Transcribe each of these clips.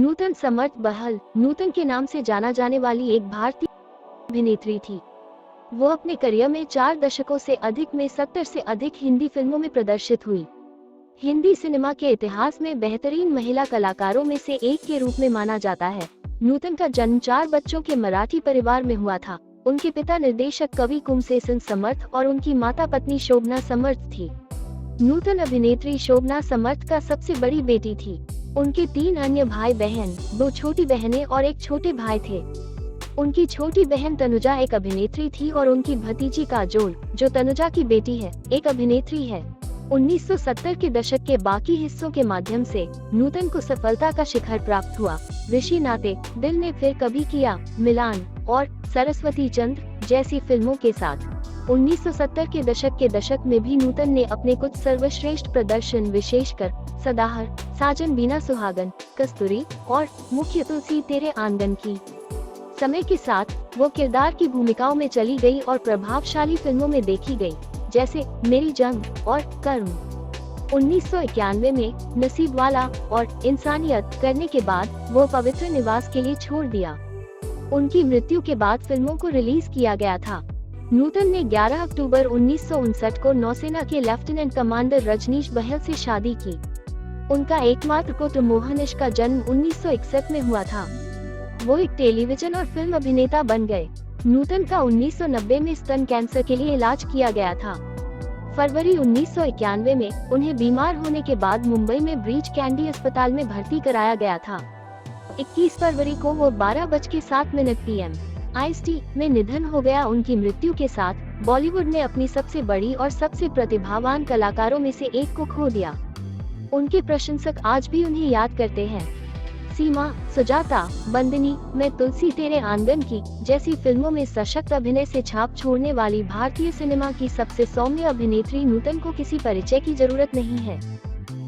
नूतन समर्थ बहल नूतन के नाम से जाना जाने वाली एक भारतीय अभिनेत्री थी। वो अपने करियर में 4 दशकों से अधिक में 70 से अधिक हिंदी फिल्मों में प्रदर्शित हुई। हिंदी सिनेमा के इतिहास में बेहतरीन महिला कलाकारों में से एक के रूप में माना जाता है। नूतन का जन्म 4 बच्चों के मराठी परिवार में हुआ था। उनके पिता निर्देशक कवि कुमसेसन समर्थ और उनकी माता पत्नी शोभना समर्थ थी। नूतन अभिनेत्री शोभना समर्थ का सबसे बड़ी बेटी थी। उनके 3 अन्य भाई बहन, 2 छोटी बहनें और एक छोटे भाई थे। उनकी छोटी बहन तनुजा एक अभिनेत्री थी और उनकी भतीजी काजोल, जो तनुजा की बेटी है, एक अभिनेत्री है। 1970 के दशक के बाकी हिस्सों के माध्यम से नूतन को सफलता का शिखर प्राप्त हुआ। ऋषि नाते, दिल ने फिर कभी किया, मिलान और सरस्वती चंद्र जैसी फिल्मों के साथ 1970 के दशक में भी नूतन ने अपने कुछ सर्वश्रेष्ठ प्रदर्शन विशेषकर सदाहर, साजन बीना सुहागन, कस्तूरी और मुख्य तुलसी तेरे आंगन की। समय के साथ वो किरदार की भूमिकाओं में चली गई और प्रभावशाली फिल्मों में देखी गई, जैसे मेरी जंग और कर्म। 1991 में नसीब वाला और इंसानियत करने के बाद वो पवित्र निवास के लिए छोड़ दिया। उनकी मृत्यु के बाद फिल्मों को रिलीज किया गया था। नूतन ने 11 अक्टूबर 1959 को नौसेना के लेफ्टिनेंट कमांडर रजनीश बहल से शादी की। उनका एकमात्र पुत्र मोहनिश का जन्म 1961 में हुआ था। वो एक टेलीविजन और फिल्म अभिनेता बन गए। नूतन का 1990 में स्तन कैंसर के लिए इलाज किया गया था। फरवरी 1991 में उन्हें बीमार होने के बाद मुंबई में ब्रीच कैंडी अस्पताल में भर्ती कराया गया था। 21 फरवरी को वो 12:07 PM IST में निधन हो गया। उनकी मृत्यु के साथ बॉलीवुड ने अपनी सबसे बड़ी और सबसे प्रतिभावान कलाकारों में से एक को खो दिया। उनके प्रशंसक आज भी उन्हें याद करते हैं। सीमा, सुजाता, बंदनी में तुलसी तेरे आंगन की जैसी फिल्मों में सशक्त अभिनय से छाप छोड़ने वाली भारतीय सिनेमा की सबसे सौम्य अभिनेत्री नूतन को किसी परिचय की जरूरत नहीं है।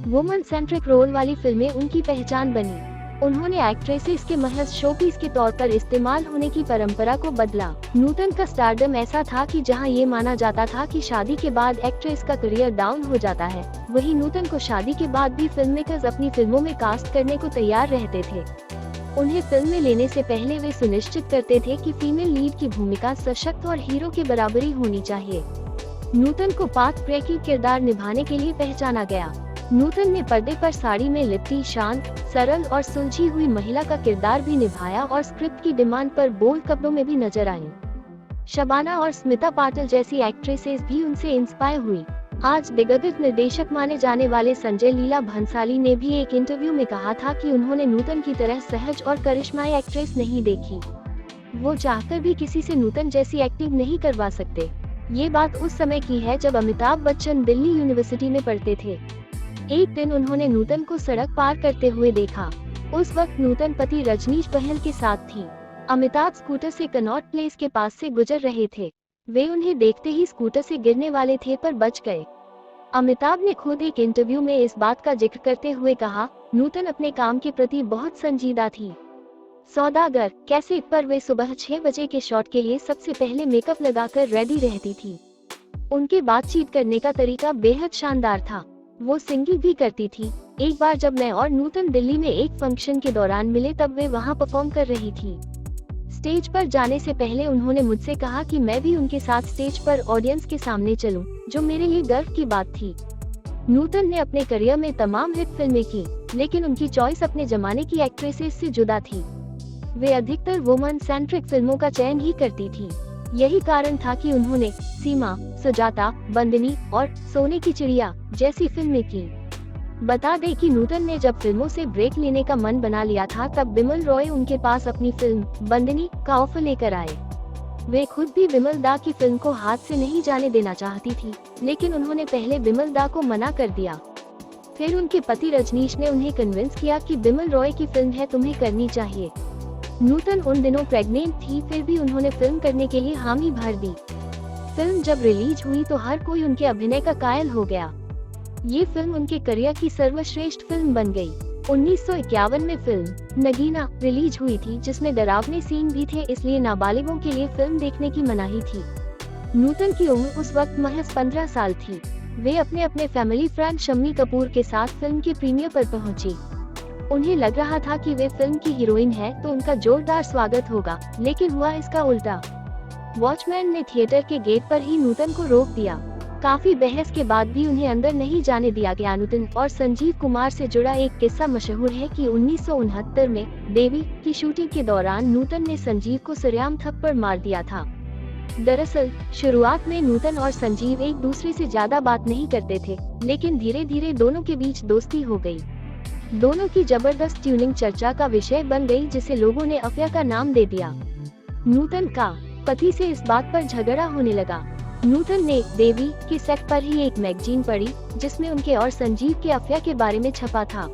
वुमन सेंट्रिक रोल वाली फिल्में उनकी पहचान बनी। उन्होंने एक्ट्रेसेस के महज शोपीस के तौर पर इस्तेमाल होने की परंपरा को बदला। नूतन का स्टारडम ऐसा था कि जहां ये माना जाता था कि शादी के बाद एक्ट्रेस का करियर डाउन हो जाता है, वहीं नूतन को शादी के बाद भी फिल्म मेकर्स अपनी फिल्मों में कास्ट करने को तैयार रहते थे। उन्हें फिल्म में लेने से पहले वे सुनिश्चित करते थे कि फीमेल लीड की भूमिका सशक्त और हीरो के बराबरी होनी चाहिए। नूतन को पाथ ब्रेकिंग किरदार निभाने के लिए पहचाना गया। नूतन ने पर्दे पर साड़ी में लिपटी शांत, सरल और सुलझी हुई महिला का किरदार भी निभाया और स्क्रिप्ट की डिमांड पर बोल्ड कपड़ों में भी नजर आईं। शबाना और स्मिता पाटिल जैसी एक्ट्रेसेस भी उनसे इंस्पायर हुई। आज दिग्गज निर्देशक माने जाने वाले संजय लीला भंसाली ने भी एक इंटरव्यू में कहा था कि उन्होंने नूतन की तरह सहज और करिश्माई एक्ट्रेस नहीं देखी। वो चाहकर भी किसी से नूतन जैसी एक्टिंग नहीं करवा सकते। ये बात उस समय की है जब अमिताभ बच्चन दिल्ली यूनिवर्सिटी में पढ़ते थे। एक दिन उन्होंने नूतन को सड़क पार करते हुए देखा। उस वक्त नूतन पति रजनीश बहल के साथ थी। अमिताभ स्कूटर से कनॉट प्लेस के पास से गुजर रहे थे। वे उन्हें देखते ही स्कूटर से गिरने वाले थे पर बच गए। अमिताभ ने खुद एक इंटरव्यू में इस बात का जिक्र करते हुए कहा, नूतन अपने काम के प्रति बहुत संजीदा थी। सौदागर कैसेट पर वे सुबह 6 बजे के शॉट के लिए सबसे पहले मेकअप लगाकर रेडी रहती थी। उनके बातचीत करने का तरीका बेहद शानदार था। वो सिंगिंग भी करती थी। एक बार जब मैं और नूतन दिल्ली में एक फंक्शन के दौरान मिले तब वे वहाँ परफॉर्म कर रही थी। स्टेज पर जाने से पहले उन्होंने मुझसे कहा कि मैं भी उनके साथ स्टेज पर ऑडियंस के सामने चलूं, जो मेरे लिए गर्व की बात थी। नूतन ने अपने करियर में तमाम हिट फिल्में की, लेकिन उनकी चॉइस अपने जमाने की एक्ट्रेसेस से जुदा थी। वे अधिकतर वुमन सेंट्रिक फिल्मों का चयन ही करती थी। यही कारण था कि उन्होंने सीमा, सुजाता, बंदनी और सोने की चिड़िया जैसी फिल्में की। बता दें कि नूतन ने जब फिल्मों से ब्रेक लेने का मन बना लिया था तब बिमल रॉय उनके पास अपनी फिल्म बंदनी का ऑफर लेकर आए। वे खुद भी बिमल दा की फिल्म को हाथ से नहीं जाने देना चाहती थी, लेकिन उन्होंने पहले बिमल दा को मना कर दिया। फिर उनके पति रजनीश ने उन्हें कन्विंस किया कि बिमल रॉय की फिल्म है, तुम्हें करनी चाहिए। नूतन उन दिनों प्रेग्नेंट थी, फिर भी उन्होंने फिल्म करने के लिए हामी भर दी। फिल्म जब रिलीज हुई तो हर कोई उनके अभिनय का कायल हो गया। ये फिल्म उनके करियर की सर्वश्रेष्ठ फिल्म बन गई। 1951 में फिल्म नगीना रिलीज हुई थी, जिसमें डरावने सीन भी थे, इसलिए नाबालिगों के लिए फिल्म देखने की मनाही थी। नूतन की उम्र उस वक्त महज 15 साल थी। वे अपने फैमिली फ्रेंड शम्मी कपूर के साथ फिल्म के प्रीमियर पर पहुंची। उन्हें लग रहा था कि वे फिल्म की हीरोइन है तो उनका जोरदार स्वागत होगा, लेकिन हुआ इसका उल्टा। वॉचमैन ने थिएटर के गेट पर ही नूतन को रोक दिया। काफी बहस के बाद भी उन्हें अंदर नहीं जाने दिया गया। नूतन और संजीव कुमार से जुड़ा एक किस्सा मशहूर है कि 1969 में देवी की शूटिंग के दौरान नूतन ने संजीव को सरेआम थप्पड़ मार दिया था। दरअसल शुरुआत में नूतन और संजीव एक दूसरे से ज्यादा बात नहीं करते थे, लेकिन धीरे धीरे दोनों के बीच दोस्ती हो गई। दोनों की जबरदस्त ट्यूनिंग चर्चा का विषय बन गई, जिसे लोगों ने अफवाह का नाम दे दिया। नूतन का पति से इस बात पर झगड़ा होने लगा। नूतन ने देवी के सेट पर ही एक मैगजीन पढ़ी जिसमें उनके और संजीव के अफेयर के बारे में छपा था।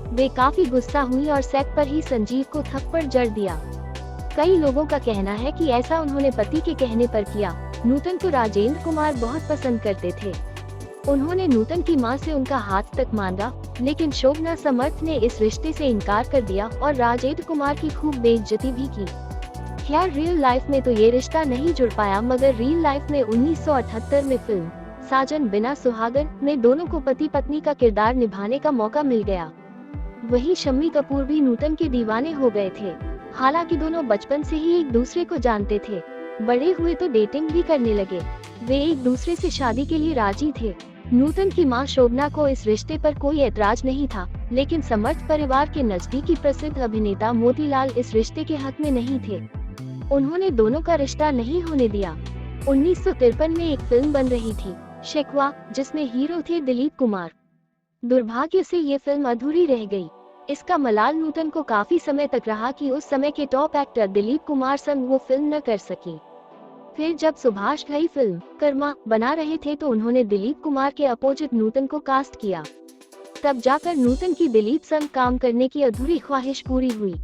वे काफी गुस्सा हुई और सेट पर ही संजीव को थप्पड़ जड़ दिया। कई लोगों का कहना है कि ऐसा उन्होंने पति के कहने पर किया। नूतन को राजेंद्र कुमार बहुत पसंद करते थे। उन्होंने नूतन की मां से उनका हाथ तक मांगा, लेकिन शोभना समर्थ ने इस रिश्ते से इनकार कर दिया और राजेंद्र कुमार की खूब बेइज्जती भी की। खैर, रियल लाइफ में तो ये रिश्ता नहीं जुड़ पाया, मगर रियल लाइफ में 1978 में फिल्म साजन बिना सुहागन में दोनों को पति पत्नी का किरदार निभाने का मौका मिल गया। वहीं शम्मी कपूर भी नूतन के दीवाने हो गए थे। हालांकि दोनों बचपन से ही एक दूसरे को जानते थे। बड़े हुए तो डेटिंग भी करने लगे। वे एक दूसरे से शादी के लिए राजी थे। नूतन की मां शोभना को इस रिश्ते पर कोई ऐतराज नहीं था, लेकिन समर्थ परिवार के नजदीकी प्रसिद्ध अभिनेता मोतीलाल इस रिश्ते के हक में नहीं थे। उन्होंने दोनों का रिश्ता नहीं होने दिया। 1953 में एक फिल्म बन रही थी, शिकवा, जिसमें हीरो थे दिलीप कुमार। दुर्भाग्य से ये फिल्म अधूरी रह गई। इसका मलाल नूतन को काफी समय तक रहा कि उस समय के टॉप एक्टर दिलीप कुमार संग वो फिल्म न कर सकी। फिर जब सुभाष घई फिल्म कर्मा बना रहे थे तो उन्होंने दिलीप कुमार के अपोजिट नूतन को कास्ट किया। तब जाकर नूतन की दिलीप संग काम करने की अधूरी ख्वाहिश पूरी हुई।